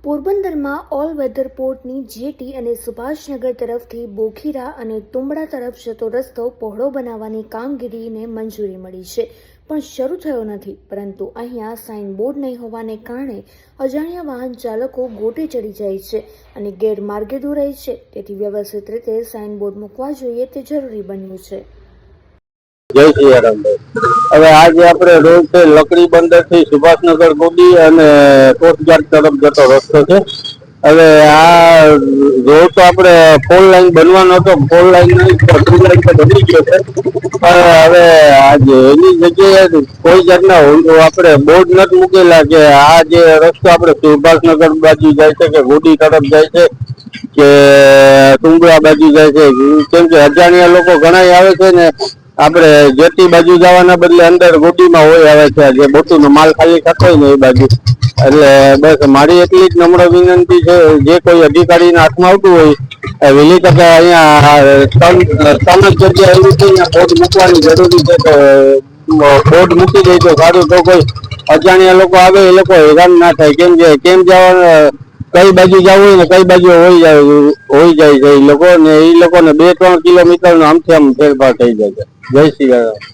પોરબંદરમાં all weather પોર્ટની jetty અને સુભાષનગર તરફથી બોખીરા અને તુંબડા તરફ જતો રસ્તો પહોળો બનાવવાની કામગીરીને મંજૂરી મળી છે, પણ શરૂ થયો નથી. પરંતુ અહીંયા સાઇન બોર્ડ નહીં હોવાને કારણે અજાણ્યા વાહન ચાલકો ગોટે ચડી જાય છે અને ગેરમાર્ગે દોરાય છે. તેથી વ્યવસ્થિત રીતે સાઇન બોર્ડ મૂકવા જોઈએ તે જરૂરી બન્યું છે. જય સિયારામ ભાઈ. હવે આજે આપણે રોડ છે લકડી બંદર થી સુભાષનગર ગોડી અને કોસ્ટગાર્ડ તરફ જતો રસ્તો છે. હવે આ રોડ તો આપણે 4 લાઈન બનવાનો હતો, 4 લાઈન નહીં 3 લાઈન તો બની ગયો છે. હવે આજે એની જગ્યાએ કોઈ જાતના આપણે બોર્ડ નથી મૂકેલા કે આ જે રસ્તો આપણે સુભાષનગર બાજુ જાય છે કે ગોડી તરફ જાય છે કે ટુંગળા બાજુ જાય છે. કેમ કે અજાણ્યા લોકો ઘણા આવે છે ને, આપણે જેટી બાજુ જવાના બદલે અંદર ગોટીમાં હોય આવે છે, જે બોટીનો માલ ખાલી થતો હોય ને એ બાજુ. એટલે બસ મારી એટલી જ નમ્ર વિનંતી છે, જે કોઈ અધિકારીના હાથમાં આવતું હોય વહેલી તકે અહીંયા સ્થાનિક જગ્યા એવી છે અહીંયા બોર્ડ મૂકવાની જરૂરી છે. તો બોર્ડ મૂકી દે તો સારું, તો કોઈ અજાણ્યા લોકો આવે એ લોકો હેરાન ના થાય. કેમ જવાનું, કઈ બાજુ જવું હોય ને કઈ બાજુ હોઈ જાય છે એ લોકો ને, એ લોકોને 2-3 કિલોમીટર નો આમથી આમ ફેરફાર થઈ જાય છે. જય શ્રી રામ.